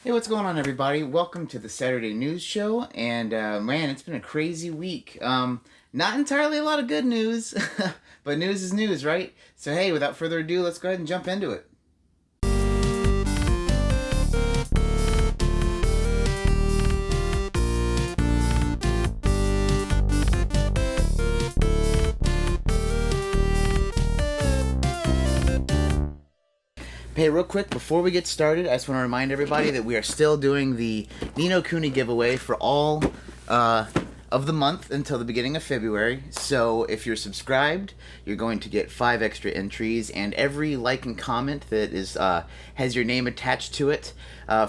Hey, what's going on, everybody? Welcome to the Saturday News Show. And man, it's been a crazy week. Not entirely a lot of good news, but news is news, right? So, hey, without further ado, let's go ahead and jump into it. Hey, real quick, before we get started, I just want to remind everybody that we are still doing the Ni no Kuni giveaway for all of the month until the beginning of February. So if you're subscribed, you're going to get 5 extra entries, and every like and comment that is has your name attached to it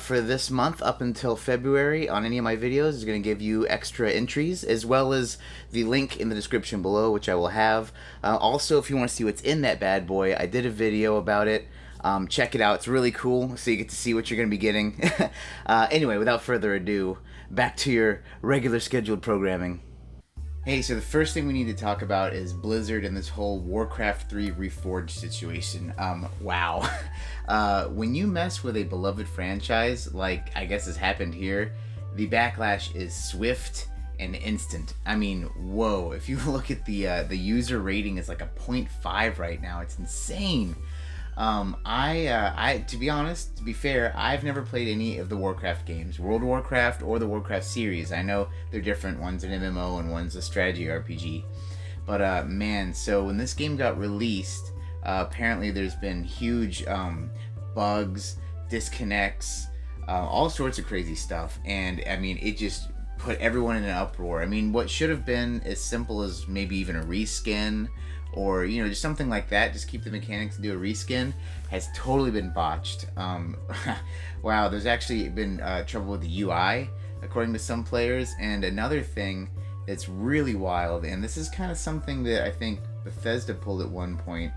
for this month up until February on any of my videos is going to give you extra entries, as well as the link in the description below, which I will have. Also, if you want to see what's in that bad boy, I did a video about it. Check it out. It's really cool, so you get to see what you're going to be getting. Anyway, without further ado, back to your regular scheduled programming. Hey, so the first thing we need to talk about is Blizzard and this whole Warcraft 3 Reforge situation. Wow. When you mess with a beloved franchise, like I guess has happened here, the backlash is swift and instant. I mean, whoa. If you look at the user rating, it's like a 0.5 right now. It's insane. To be honest, to be fair, I've never played any of the Warcraft games, World of Warcraft or the Warcraft series. I know they're different. One's an MMO and one's a strategy RPG. But, man, so when this game got released, apparently there's been huge, bugs, disconnects, all sorts of crazy stuff. And, I mean, it just put everyone in an uproar. I mean, what should have been as simple as maybe even a reskin, or, you know, just something like that, just keep the mechanics and do a reskin, has totally been botched. Wow, there's actually been trouble with the UI, according to some players. And another thing that's really wild, and this is kind of something that I think Bethesda pulled at one point.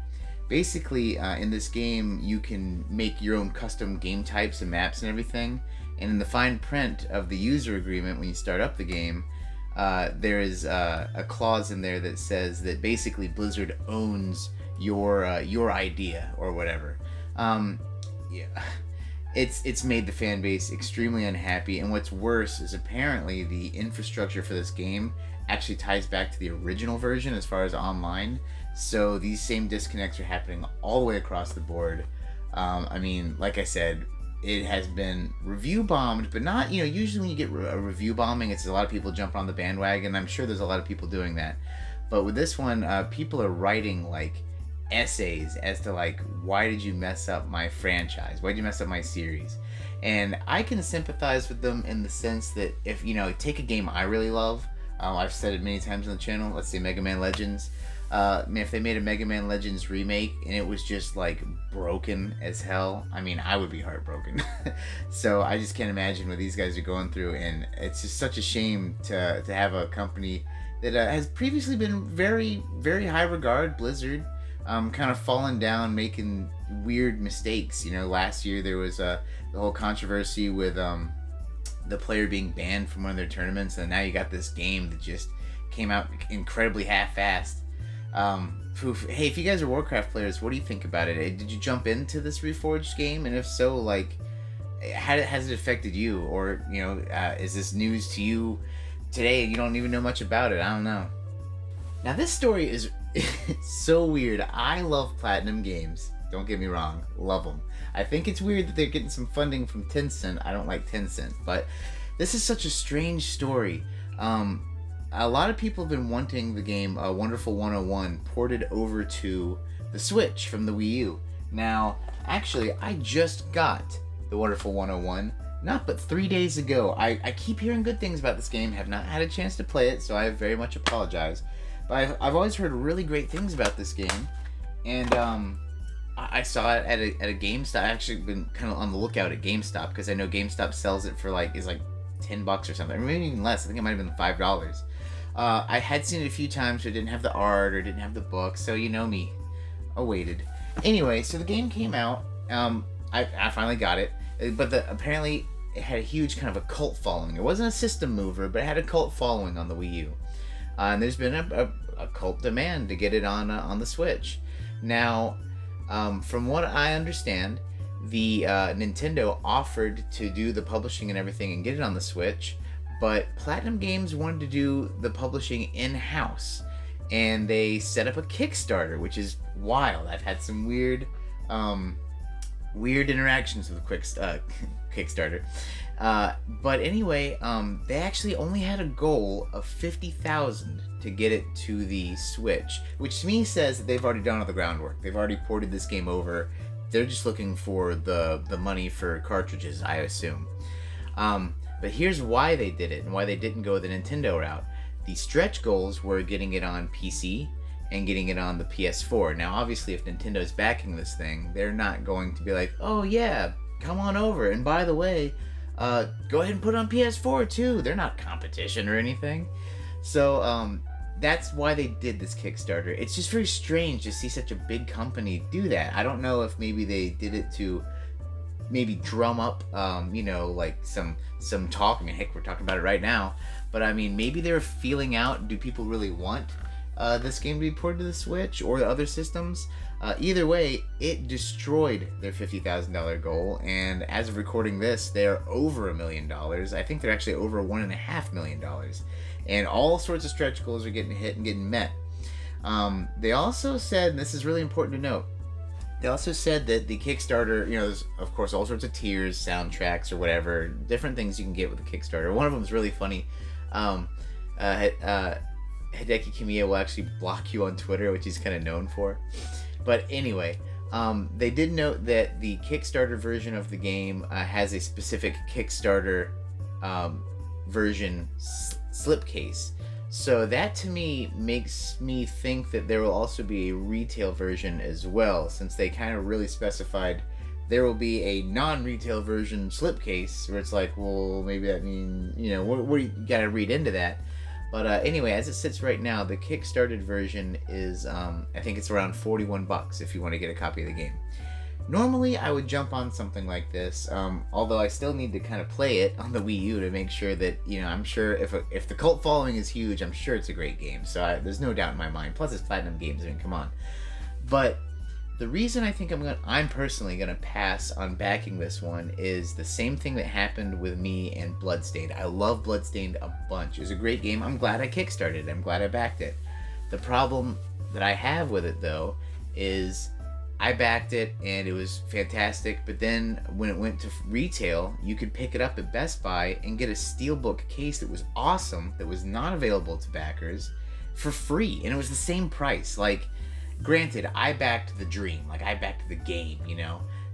Basically, in this game, you can make your own custom game types and maps and everything. And in the fine print of the user agreement, when you start up the game, there is a clause in there that says that basically Blizzard owns your idea or whatever. Yeah, it's made the fan base extremely unhappy, and what's worse is apparently the infrastructure for this game actually ties back to the original version as far as online. So these same disconnects are happening all the way across the board. I mean, like I said, it has been review bombed, but not, you know, usually when you get a review bombing, it's a lot of people jump on the bandwagon. I'm sure there's a lot of people doing that. But with this one, people are writing like essays as to like, why did you mess up my franchise? Why did you mess up my series? And I can sympathize with them in the sense that if, you know, take a game I really love, I've said it many times on the channel, let's say Mega Man Legends. If they made a Mega Man Legends remake and it was just like broken as hell, I mean, I would be heartbroken. So I just can't imagine what these guys are going through, and it's just such a shame to have a company that has previously been very, very high regard, Blizzard, kind of fallen down, making weird mistakes. You know, last year there was the whole controversy with the player being banned from one of their tournaments, and now you got this game that just came out incredibly half-assed. Hey, if you guys are Warcraft players, what do you think about it? Did you jump into this Reforged game? And if so, like, how has it affected you? Or, you know, is this news to you today and you don't even know much about it? I don't know. Now, this story is so weird. I love Platinum Games. Don't get me wrong. Love them. I think it's weird that they're getting some funding from Tencent. I don't like Tencent. But this is such a strange story. A lot of people have been wanting the game Wonderful 101 ported over to the Switch from the Wii U. Now, actually, I just got the Wonderful 101, not but 3 days ago. I keep hearing good things about this game, have not had a chance to play it, so I very much apologize. But I've always heard really great things about this game, and I saw it at a GameStop. I've actually been kind of on the lookout at GameStop, because I know GameStop sells it for like $10 or something, or maybe even less. I think it might have been $5. I had seen it a few times, but it didn't have the art or didn't have the book, so you know me. I waited. Anyway, so the game came out. I finally got it, but apparently it had a huge kind of a cult following. It wasn't a system mover, but it had a cult following on the Wii U. And there's been a cult demand to get it on the Switch. Now, from what I understand, the Nintendo offered to do the publishing and everything and get it on the Switch, but Platinum Games wanted to do the publishing in-house, and they set up a Kickstarter, which is wild. I've had some weird interactions with Kickstarter. But anyway, they actually only had a goal of 50,000 to get it to the Switch, which to me says that they've already done all the groundwork. They've already ported this game over. They're just looking for the money for cartridges, I assume. But here's why they did it and why they didn't go the Nintendo route. The stretch goals were getting it on PC and getting it on the PS4. Now, obviously, if Nintendo's backing this thing, they're not going to be like, oh yeah, come on over. And by the way, go ahead and put it on PS4 too. They're not competition or anything. So that's why they did this Kickstarter. It's just very strange to see such a big company do that. I don't know if maybe they did it to maybe drum up, like some talk. I mean, heck, we're talking about it right now. But I mean, maybe they're feeling out, do people really want this game to be ported to the Switch or the other systems? Either way, it destroyed their $50,000 goal, and as of recording this, they're over $1 million. I think they're actually over $1.5 million. And all sorts of stretch goals are getting hit and getting met. They also said, and this is really important to note, they also said that the Kickstarter, there's of course all sorts of tiers, soundtracks or whatever, different things you can get with the Kickstarter. One of them is really funny. Hideki Kamiya will actually block you on Twitter, which he's kind of known for. But anyway, they did note that the Kickstarter version of the game has a specific Kickstarter version slipcase. So that to me makes me think that there will also be a retail version as well, since they kind of really specified there will be a non-retail version slipcase, where it's like, well, maybe that means, what you gotta read into that. But anyway, as it sits right now, the Kickstarted version is, I think it's around $41 if you want to get a copy of the game. Normally, I would jump on something like this, although I still need to kind of play it on the Wii U to make sure that, I'm sure if the cult following is huge, I'm sure it's a great game. So there's no doubt in my mind. Plus, it's Platinum Games. I mean, come on. But the reason I think I'm personally gonna pass on backing this one is the same thing that happened with me and Bloodstained. I love Bloodstained a bunch. It was a great game. I'm glad I kickstarted it. I'm glad I backed it. The problem that I have with it though is I backed it and it was fantastic, but then when it went to retail, you could pick it up at Best Buy and get a steelbook case that was awesome, that was not available to backers, for free, and it was the same price. Like, granted, I backed the dream, like I backed the game,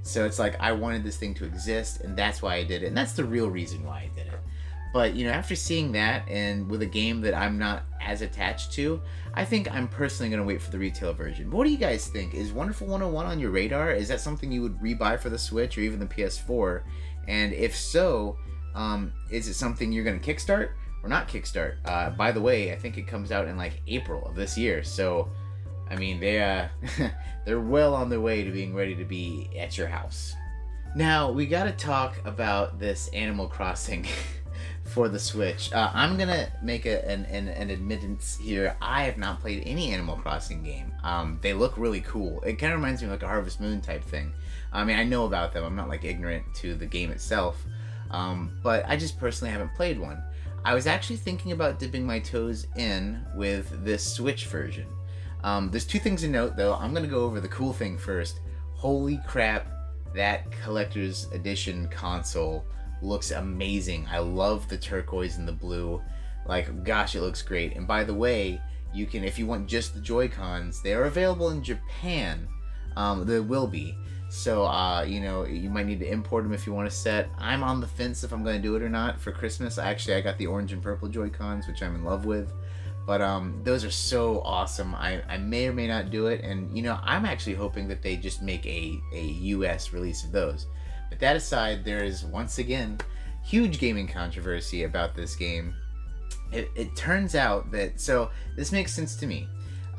so it's like I wanted this thing to exist, and that's why I did it, and that's the real reason why I did it. But after seeing that, and with a game that I'm not as attached to, I think I'm personally going to wait for the retail version. But what do you guys think? Is Wonderful 101 on your radar? Is that something you would rebuy for the Switch or even the PS4? And if so, is it something you're going to kickstart or not kickstart? By the way, I think it comes out in like April of this year, so I mean, they're well on their way to being ready to be at your house. Now, we got to talk about this Animal Crossing for the Switch. I'm gonna make an admittance here. I have not played any Animal Crossing game. They look really cool. It kind of reminds me of like a Harvest Moon type thing. I mean, I know about them. I'm not like ignorant to the game itself, but I just personally haven't played one. I was actually thinking about dipping my toes in with this Switch version. There's two things to note though. I'm gonna go over the cool thing first. Holy crap, that collector's edition console looks amazing. I love the turquoise and the blue. Like, gosh, it looks great. And by the way, you can, if you want just the Joy-Cons, they are available in Japan. There will be. So, you might need to import them if you want a set. I'm on the fence if I'm going to do it or not for Christmas. I got the orange and purple Joy-Cons, which I'm in love with. But those are so awesome. I may or may not do it. And, I'm actually hoping that they just make a US release of those. But that aside, there is, once again, huge gaming controversy about this game. It turns out that, so this makes sense to me.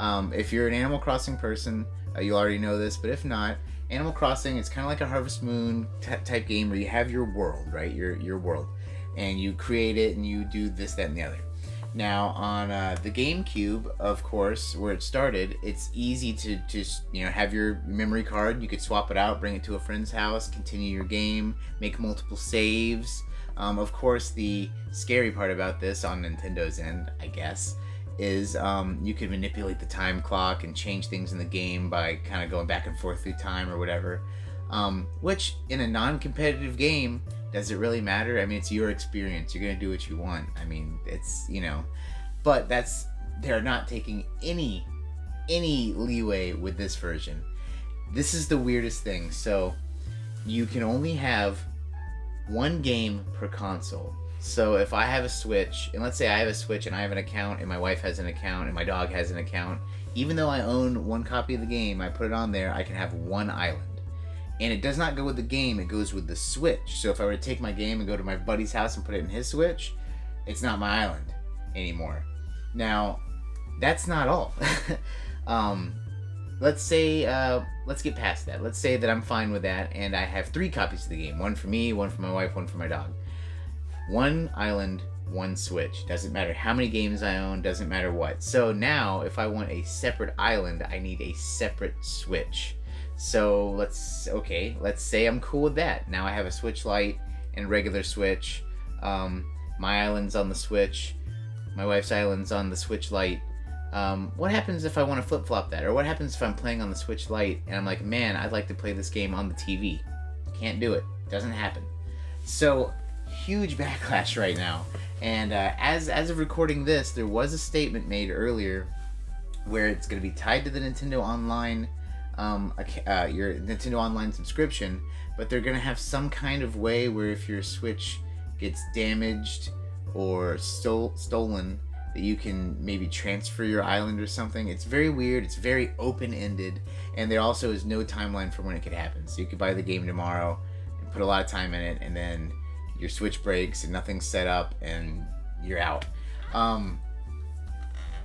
If you're an Animal Crossing person, you already know this, but if not, Animal Crossing is kind of like a Harvest Moon type game where you have your world, right? Your world. And you create it and you do this, that, and the other. Now on the GameCube, of course, where it started, it's easy to just have your memory card. You could swap it out, bring it to a friend's house, continue your game, make multiple saves. Of course, the scary part about this on Nintendo's end, I guess, is you could manipulate the time clock and change things in the game by kind of going back and forth through time or whatever. Which in a non-competitive game, does it really matter? I mean, it's your experience. You're going to do what you want. I mean, it's, but they're not taking any leeway with this version. This is the weirdest thing. So you can only have one game per console. So if I have a Switch, and let's say I have a Switch and I have an account and my wife has an account and my dog has an account, even though I own one copy of the game, I put it on there, I can have one island. And it does not go with the game, it goes with the Switch. So if I were to take my game and go to my buddy's house and put it in his Switch, it's not my island anymore. Now, that's not all. Let's say, let's get past that. Let's say that I'm fine with that and I have 3 copies of the game. One for me, one for my wife, one for my dog. One island, one Switch. Doesn't matter how many games I own, doesn't matter what. So now, if I want a separate island, I need a separate Switch. So let's say I'm cool with that. Now I have a Switch Lite and regular Switch. My island's on the Switch. My wife's island's on the Switch Lite. What happens if I want to flip-flop that? Or what happens if I'm playing on the Switch Lite and I'm like, man, I'd like to play this game on the TV. Can't do it. Doesn't happen. So, huge backlash right now. And as of recording this, there was a statement made earlier where it's going to be tied to the Nintendo Online your Nintendo Online subscription, but they're gonna have some kind of way where if your Switch gets damaged or stolen, that you can maybe transfer your island or something. It's very weird. It's very open-ended, and there also is no timeline for when it could happen. So you could buy the game tomorrow and put a lot of time in it, and then your Switch breaks and nothing's set up, and you're out.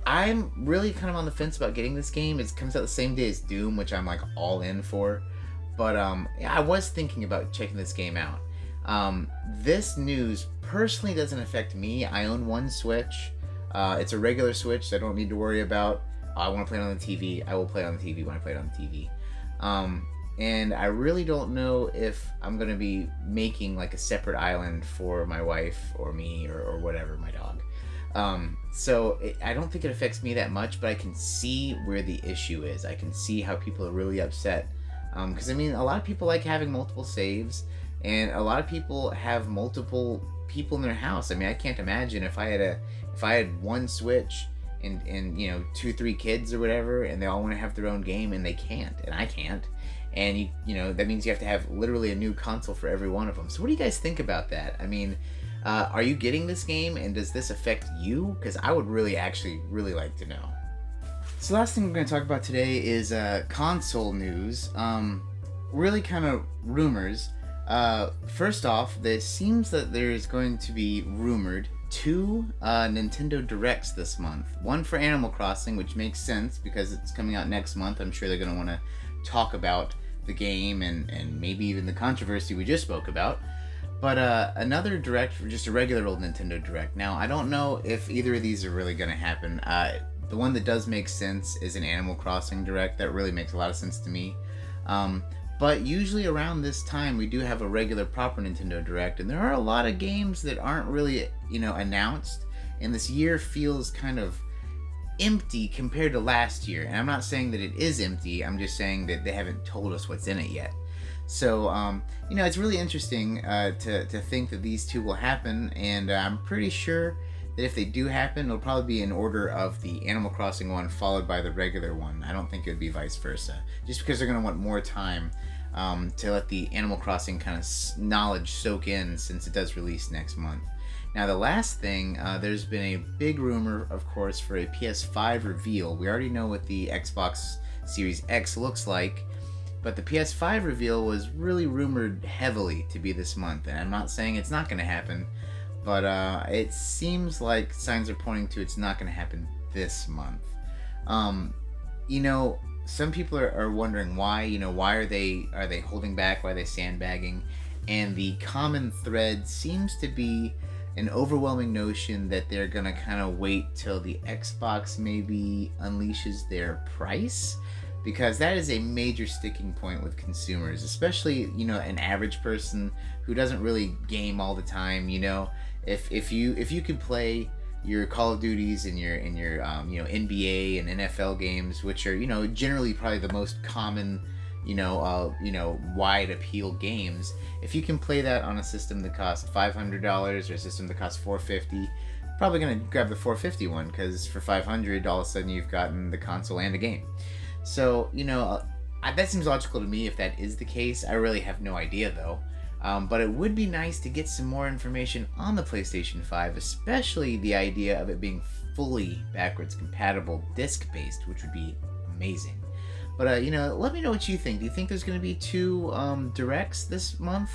I'm really kind of on the fence about getting this game. It comes out the same day as Doom, which I'm like all in for. But I was thinking about checking this game out. This news personally doesn't affect me. I own one Switch. It's a regular Switch, so I don't need to worry about, I want to play it on the TV. I will play it on the TV when I play it on the TV. And I really don't know if I'm going to be making like a separate island for my wife or me or whatever, my dog. I don't think it affects me that much, but I can see where the issue is. I can see how people are really upset. Because, I mean, a lot of people like having multiple saves, and a lot of people have multiple people in their house. I mean, I can't imagine if I had one Switch and 2-3 kids or whatever, and they all want to have their own game, and they can't, and I can't. And, that means you have to have literally a new console for every one of them. So what do you guys think about that? I mean, are you getting this game, and does this affect you? Because I would really like to know. So the last thing we're going to talk about today is console news. Really kind of rumors. First off, it seems that there is going to be rumored 2 Nintendo Directs this month. One for Animal Crossing, which makes sense because it's coming out next month. I'm sure they're going to want to talk about the game and maybe even the controversy we just spoke about. But another Direct, just a regular old Nintendo Direct. Now, I don't know if either of these are really going to happen. The one that does make sense is an Animal Crossing Direct. That really makes a lot of sense to me. But usually around this time, we do have a regular proper Nintendo Direct. And there are a lot of games that aren't really, announced. And this year feels kind of empty compared to last year. And I'm not saying that it is empty. I'm just saying that they haven't told us what's in it yet. So, it's really interesting to think that these 2 will happen, and I'm pretty sure that if they do happen, it'll probably be in order of the Animal Crossing one followed by the regular one. I don't think it would be vice versa, just because they're going to want more time to let the Animal Crossing kind of knowledge soak in since it does release next month. Now, the last thing, there's been a big rumor, of course, for a PS5 reveal. We already know what the Xbox Series X looks like, but the PS5 reveal was really rumored heavily to be this month, and I'm not saying it's not going to happen, but it seems like signs are pointing to it's not going to happen this month. Some people are wondering why. Why are they holding back? Why are they sandbagging? And the common thread seems to be, an overwhelming notion that they're gonna kind of wait till the Xbox maybe unleashes their price, because that is a major sticking point with consumers, especially, you know, an average person who doesn't really game all the time. You know, if you could play your Call of Duties and your you know, NBA and NFL games, which are, you know, generally probably the most common, you know, wide appeal games. If you can play that on a system that costs $500 or a system that costs $450, probably gonna grab the $450 one, because for $500, all of a sudden you've gotten the console and a game. So, you know, that seems logical to me if that is the case. I really have no idea though. But it would be nice to get some more information on the PlayStation 5, especially the idea of it being fully backwards compatible disc-based, which would be amazing. But, you know, let me know what you think. Do you think there's going to be 2 directs this month?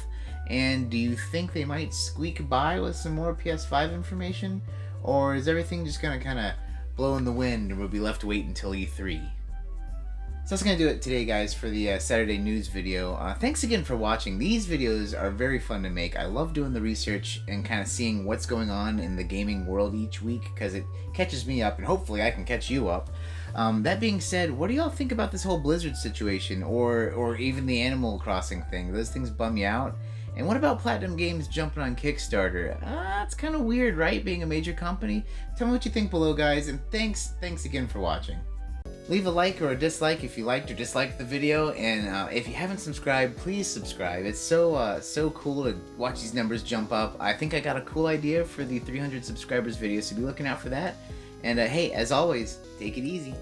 And do you think they might squeak by with some more PS5 information? Or is everything just going to kind of blow in the wind and we'll be left to wait until E3? So that's going to do it today, guys, for the Saturday news video. Thanks again for watching. These videos are very fun to make. I love doing the research and kind of seeing what's going on in the gaming world each week, because it catches me up, and hopefully I can catch you up. That being said, what do y'all think about this whole Blizzard situation, or even the Animal Crossing thing? Those things bum you out? And what about Platinum Games jumping on Kickstarter? It's kind of weird, right, being a major company? Tell me what you think below, guys, and thanks again for watching. Leave a like or a dislike if you liked or disliked the video, and if you haven't subscribed, please subscribe. It's so cool to watch these numbers jump up. I think I got a cool idea for the 300 subscribers video, so be looking out for that. And hey, as always, take it easy.